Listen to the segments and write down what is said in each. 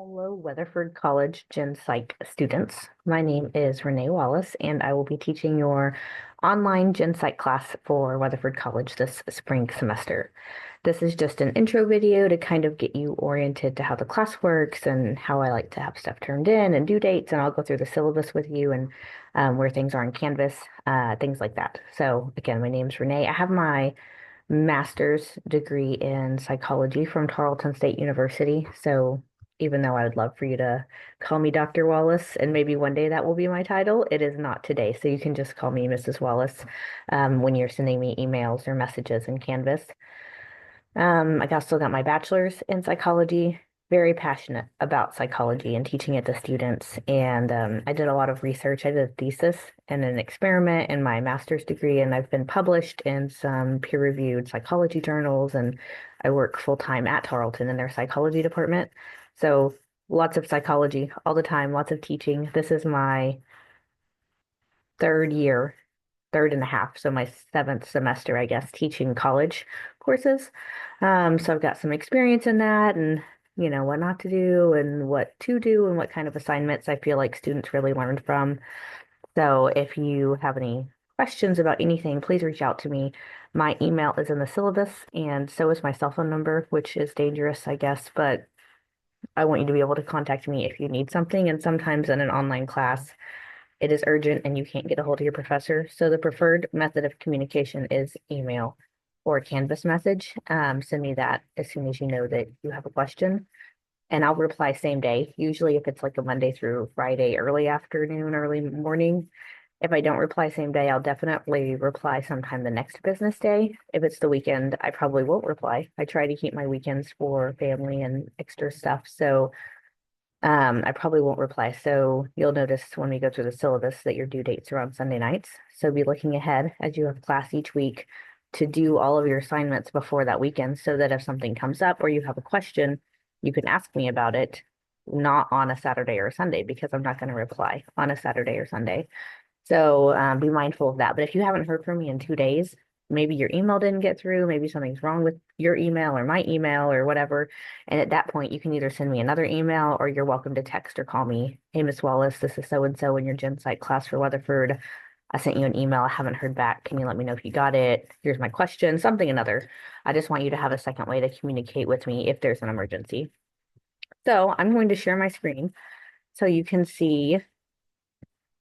Hello, Weatherford College Gen Psych students. My name is Renee Wallace, and I will be teaching your online Gen Psych class for Weatherford College this spring semester. This is just an intro video to kind of get you oriented to how the class works and how I like to have stuff turned in and due dates, and I'll go through the syllabus with you and where things are in Canvas, things like that. So again, my name's Renee. I have my master's degree in psychology from Tarleton State University. So even though I would love for you to call me Dr. Wallace, and maybe one day that will be my title, it is not today. So you can just call me Mrs. Wallace when you're sending me emails or messages in Canvas. Still got my bachelor's in psychology, very passionate about psychology and teaching it to students. And I did a lot of research. I did a thesis and an experiment in my master's degree, and I've been published in some peer-reviewed psychology journals. And I work full-time at Tarleton in their psychology department. So lots of psychology all the time, lots of teaching. This is my third year, third and a half, so my seventh semester, I guess, teaching college courses. So I've got some experience in that and what not to do and what to do and what kind of assignments I feel like students really learned from. So if you have any questions about anything, please reach out to me. My email is in the syllabus, and so is my cell phone number, which is dangerous, I guess, but I want you to be able to contact me if you need something. And sometimes in an online class, it is urgent and you can't get a hold of your professor. So the preferred method of communication is email or Canvas message. Send me that as soon as you know that you have a question, and I'll reply same day. Usually, if it's like a Monday through Friday, early afternoon, early morning. If I don't reply same day, I'll definitely reply sometime the next business day. If it's the weekend, I probably won't reply. I try to keep my weekends for family and extra stuff. So I probably won't reply. So you'll notice when we go through the syllabus that your due dates are on Sunday nights. So be looking ahead as you have class each week to do all of your assignments before that weekend so that if something comes up or you have a question, you can ask me about it, not on a Saturday or a Sunday, because I'm not going to reply on a Saturday or Sunday. So be mindful of that. But if you haven't heard from me in 2 days, maybe your email didn't get through, maybe something's wrong with your email or my email or whatever. And at that point, you can either send me another email or you're welcome to text or call me. Hey, Miss Wallace, this is so and so in your Gen Psych class for Weatherford. I sent you an email. I haven't heard back. Can you let me know if you got it? Here's my question, something another. I just want you to have a second way to communicate with me if there's an emergency. So I'm going to share my screen so you can see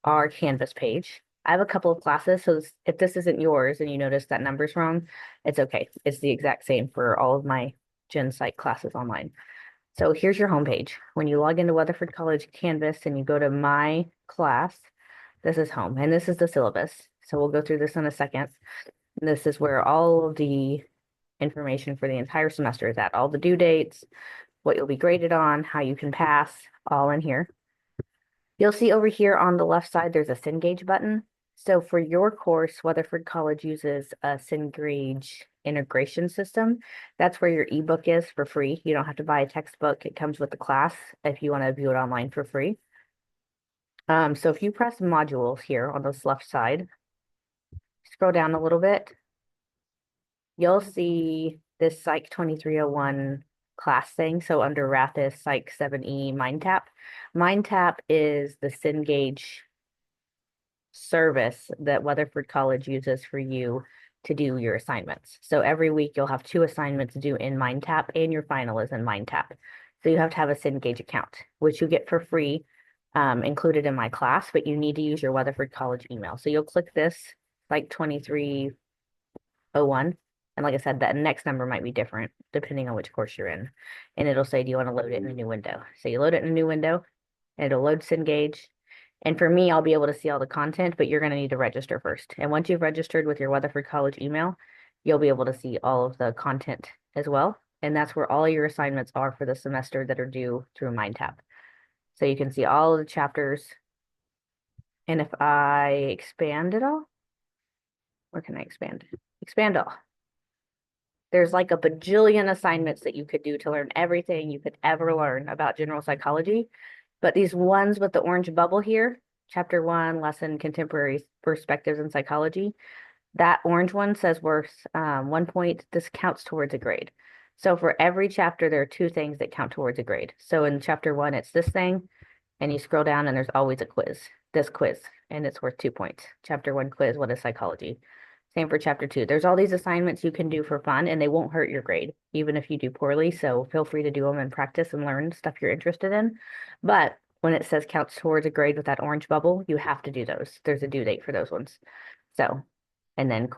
our Canvas page. I have a couple of classes, so if this isn't yours and you notice that number's wrong, it's okay. It's the exact same for all of my Gen Psych classes online. So here's your homepage. When you log into Weatherford College Canvas and you go to My Class, this is home, and this is the syllabus. So we'll go through this in a second. This is where all of the information for the entire semester is at, all the due dates, what you'll be graded on, how you can pass, all in here. You'll see over here on the left side, there's a Cengage button. So for your course, Weatherford College uses a Cengage integration system. That's where your ebook is for free. You don't have to buy a textbook. It comes with the class if you want to view it online for free. So if you press modules here on this left side, scroll down a little bit, you'll see this Psych 2301 class thing. So under Rathis Psych 7E MindTap. MindTap is the Cengage service that Weatherford College uses for you to do your assignments. So every week you'll have two assignments due in MindTap and your final is in MindTap. So you have to have a Cengage account, which you get for free, included in my class, but you need to use your Weatherford College email. So you'll click this like 2301. And like I said, that next number might be different depending on which course you're in. And it'll say, do you want to load it in a new window? So you load it in a new window, and it'll load Cengage. And for me, I'll be able to see all the content, but you're going to need to register first. And once you've registered with your Weatherford College email, you'll be able to see all of the content as well. And that's where all your assignments are for the semester that are due through MindTap. So you can see all of the chapters. And if I expand it all, where can I expand? Expand all. There's like a bajillion assignments that you could do to learn everything you could ever learn about general psychology. But these ones with the orange bubble here, chapter 1, lesson contemporary perspectives in psychology, that orange one says worth 1 point. This counts towards a grade. So for every chapter, there are two things that count towards a grade. So in chapter one, it's this thing, and you scroll down and there's always a quiz, this quiz, and it's worth 2 points. Chapter one quiz, what is psychology? Same for chapter two. There's all these assignments you can do for fun and they won't hurt your grade, even if you do poorly. So feel free to do them and practice and learn stuff you're interested in. But when it says counts towards a grade with that orange bubble, you have to do those. There's a due date for those ones. So, and then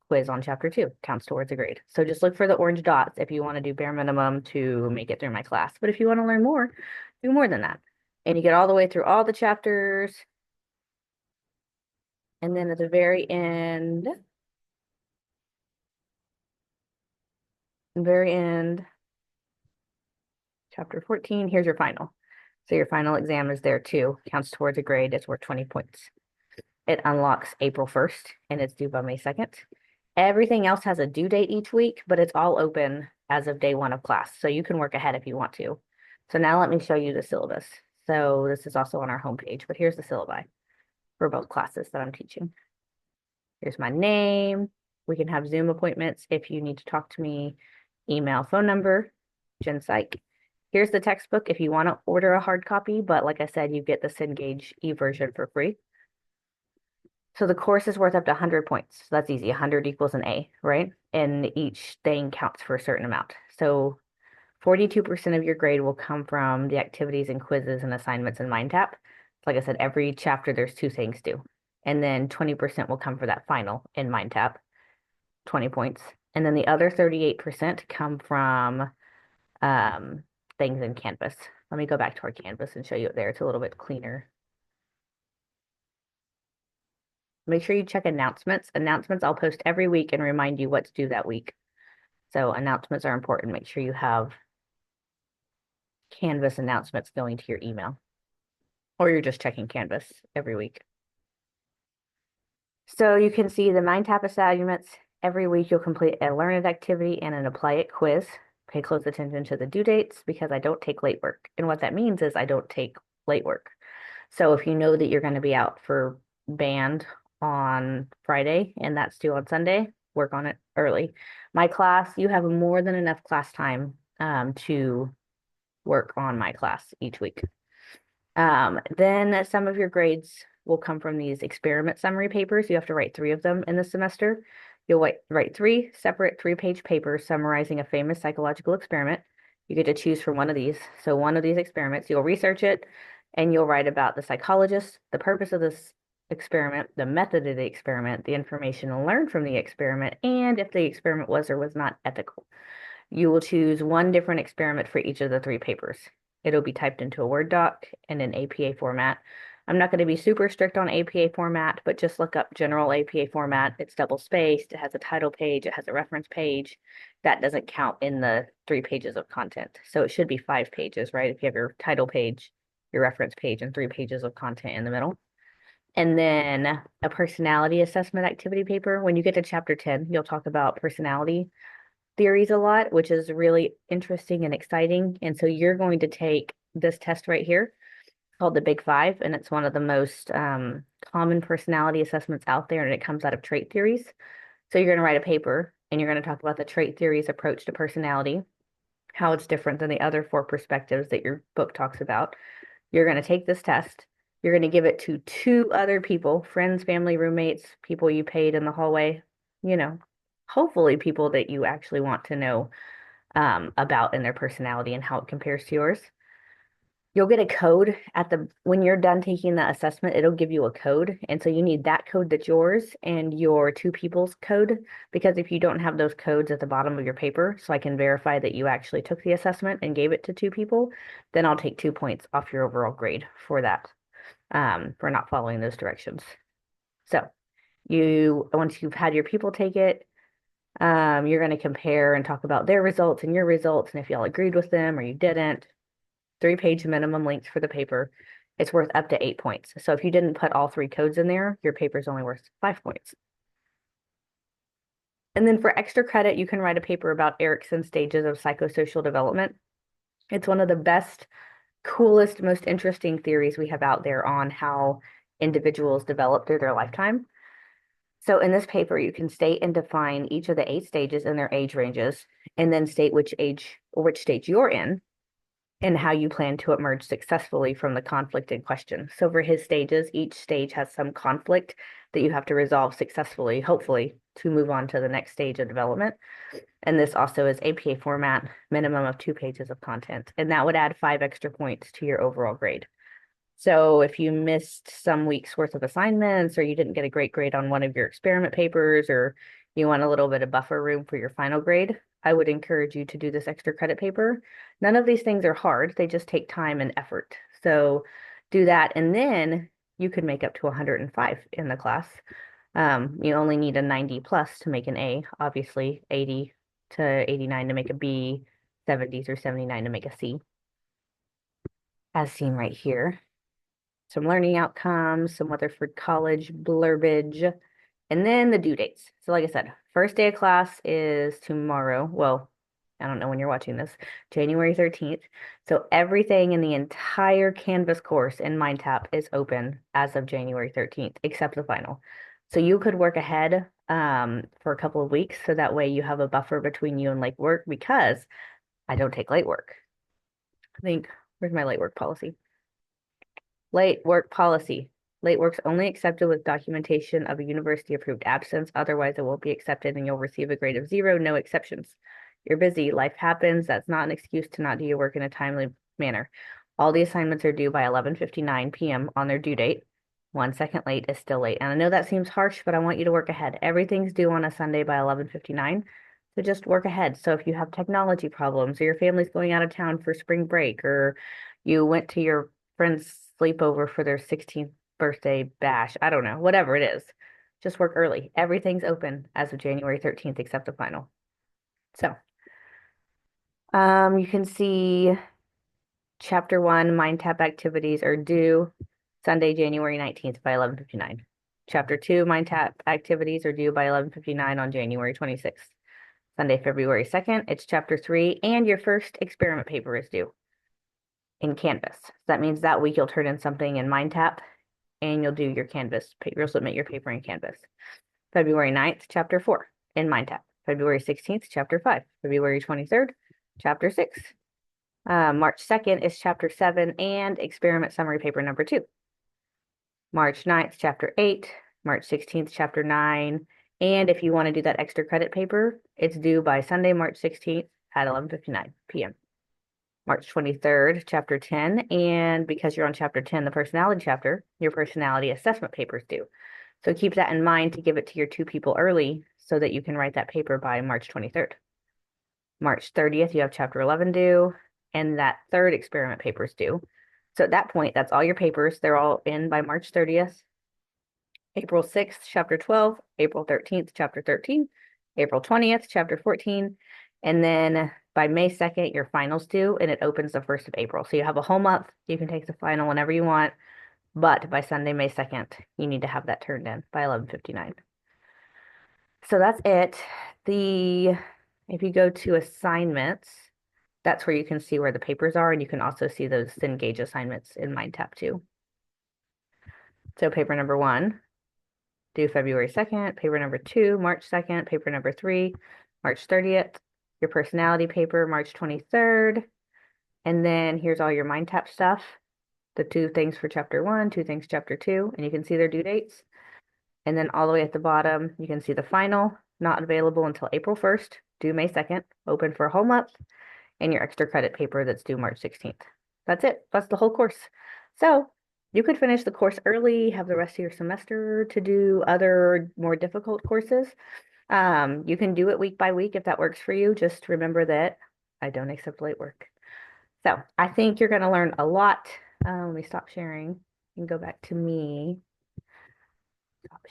quiz on chapter two counts towards a grade. So just look for the orange dots if you want to do bare minimum to make it through my class. But if you want to learn more, do more than that. And you get all the way through all the chapters. And then at the very end, chapter 14, here's your final. So your final exam is there too, counts towards a grade, it's worth 20 points. It unlocks April 1st and it's due by May 2nd. Everything else has a due date each week, but it's all open as of day one of class. So you can work ahead if you want to. So now let me show you the syllabus. So this is also on our homepage, but here's the syllabi for both classes that I'm teaching. Here's my name. We can have Zoom appointments if you need to talk to me, email, phone number, Gen Psych. Here's the textbook if you want to order a hard copy, but like I said, you get the Cengage e-version for free. So the course is worth up to 100 points. So that's easy. 100 equals an A, right? And each thing counts for a certain amount. So 42% of your grade will come from the activities and quizzes and assignments in MindTap. Like I said, every chapter there's two things due. And then 20% will come for that final in MindTap, 20 points. And then the other 38% come from things in Canvas. Let me go back to our Canvas and show you it there. It's a little bit cleaner. Make sure you check announcements. Announcements I'll post every week and remind you what's due that week. So announcements are important. Make sure you have Canvas announcements going to your email, or you're just checking Canvas every week. So you can see the MindTap assignments. Every week you'll complete a learn it activity and an apply it quiz. Pay close attention to the due dates because I don't take late work. And what that means is I don't take late work. So if you know that you're going to be out for band on Friday and that's due on Sunday, work on it early. My class, you have more than enough class time to work on my class each week. Then some of your grades will come from these experiment summary papers. You have to write 3 of them in the semester. You'll write 3 separate 3-page papers summarizing a famous psychological experiment. You get to choose from one of these. So one of these experiments, you'll research it and you'll write about the psychologist, the purpose of this experiment, the method of the experiment, the information learned from the experiment, and if the experiment was or was not ethical. You will choose one different experiment for each of the 3 papers. It'll be typed into a Word doc in an APA format. I'm not going to be super strict on APA format, but just look up general APA format. It's double spaced. It has a title page. It has a reference page. That doesn't count in the 3 pages of content. So it should be 5 pages, right? If you have your title page, your reference page, and 3 pages of content in the middle. And then a personality assessment activity paper. When you get to chapter 10, you'll talk about personality theories a lot, which is really interesting and exciting. And so you're going to take this test right here called the Big Five, and it's one of the most common personality assessments out there, and it comes out of trait theories. So you're going to write a paper, and you're going to talk about the trait theories approach to personality, how it's different than the other 4 perspectives that your book talks about. You're going to take this test. You're going to give it to 2 other people, friends, family, roommates, people you paid in the hallway, hopefully people that you actually want to know about and their personality and how it compares to yours. You'll get a code when you're done taking the assessment, it'll give you a code. And so you need that code that's yours and your 2 people's code, because if you don't have those codes at the bottom of your paper, so I can verify that you actually took the assessment and gave it to 2 people, then I'll take 2 points off your overall grade for that, for not following those directions. So once you've had your people take it, you're going to compare and talk about their results and your results, and if y'all agreed with them or you didn't. 3-page minimum length for the paper. It's worth up to 8 points. So if you didn't put all 3 codes in there, your paper's only worth 5 points. And then for extra credit, you can write a paper about Erikson's stages of psychosocial development. It's one of the best, coolest, most interesting theories we have out there on how individuals develop through their lifetime. So in this paper, you can state and define each of the 8 stages and their age ranges, and then state which age or which stage you're in and how you plan to emerge successfully from the conflict in question. So for his stages, each stage has some conflict that you have to resolve successfully, hopefully, to move on to the next stage of development. And this also is APA format, minimum of 2 pages of content. And that would add 5 extra points to your overall grade. So if you missed some weeks worth of assignments, or you didn't get a great grade on one of your experiment papers, or you want a little bit of buffer room for your final grade, I would encourage you to do this extra credit paper. None of these things are hard. They just take time and effort. So do that. And then you could make up to 105 in the class. You only need a 90 plus to make an A, obviously 80 to 89 to make a B, 70 through 79 to make a C, as seen right here. Some learning outcomes, some Weatherford College blurbage, and then the due dates. So like I said, first day of class is tomorrow. Well, I don't know when you're watching this, January 13th. So everything in the entire Canvas course in MindTap is open as of January 13th, except the final. So you could work ahead for a couple of weeks, so that way you have a buffer between you and late work, because I don't take late work. I think, where's my late work policy? Late work policy. Late work's only accepted with documentation of a university-approved absence. Otherwise, it won't be accepted and you'll receive a grade of 0, no exceptions. You're busy. Life happens. That's not an excuse to not do your work in a timely manner. All the assignments are due by 11:59 p.m. on their due date. 1 second late is still late. And I know that seems harsh, but I want you to work ahead. Everything's due on a Sunday by 11:59. So just work ahead. So if you have technology problems, or your family's going out of town for spring break, or you went to your friend's sleepover for their 16th birthday bash, I don't know, whatever it is, just work early. Everything's open as of January 13th except the final. So you can see Chapter 1 MindTap activities are due Sunday, January 19th by 11:59. Chapter 2 MindTap activities are due by 11:59 on January 26th. Sunday, February 2nd, it's Chapter 3, and your first experiment paper is due in Canvas. So that means that week you'll turn in something in MindTap, and you'll do your Canvas, you'll submit your paper in Canvas. February 9th, Chapter 4 in MindTap. February 16th, Chapter 5. February 23rd, Chapter 6. March 2nd is Chapter 7 and experiment summary paper number 2. March 9th, Chapter 8. March 16th, Chapter 9. And if you want to do that extra credit paper, it's due by Sunday, March 16th at 11:59 p.m. March 23rd, Chapter 10. And because you're on Chapter 10, the personality chapter, your personality assessment paper is due. So keep that in mind to give it to your 2 people early so that you can write that paper by March 23rd. March 30th, you have Chapter 11 due, and that third experiment paper is due. So at that point, that's all your papers. They're all in by March 30th. April 6th, Chapter 12, April 13th, Chapter 13, April 20th, Chapter 14, and then by May 2nd, your final's due, and it opens the 1st of April. So you have a whole month. You can take the final whenever you want, but by Sunday, May 2nd, you need to have that turned in by 11:59. So that's it. If you go to assignments, that's where you can see where the papers are, and you can also see those Cengage assignments in MindTap too. So paper number 1, due February 2nd, paper number 2, March 2nd, paper number 3, March 30th, your personality paper, March 23rd, and then here's all your MindTap stuff, the 2 things for Chapter 1, 2 things Chapter 2, and you can see their due dates. And then all the way at the bottom, you can see the final, not available until April 1st, due May 2nd, open for a whole month, and your extra credit paper that's due March 16th. That's it. That's the whole course. So you could finish the course early, have the rest of your semester to do other more difficult courses. You can do it week by week if that works for you. Just remember that I don't accept late work. So I think you're going to learn a lot. Let me stop sharing and go back to me. Stop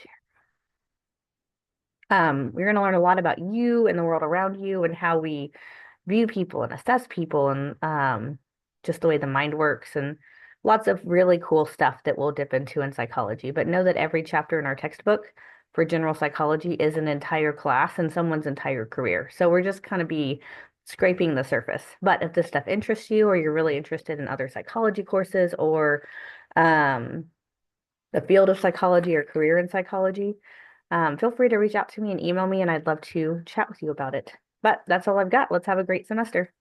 sharing. We're going to learn a lot about you and the world around you and how we view people and assess people, and just the way the mind works, and lots of really cool stuff that we'll dip into in psychology. But know that every chapter in our textbook for general psychology is an entire class and someone's entire career. So we're just kind of be scraping the surface. But if this stuff interests you, or you're really interested in other psychology courses, or the field of psychology or career in psychology, feel free to reach out to me and email me, and I'd love to chat with you about it. But that's all I've got. Let's have a great semester.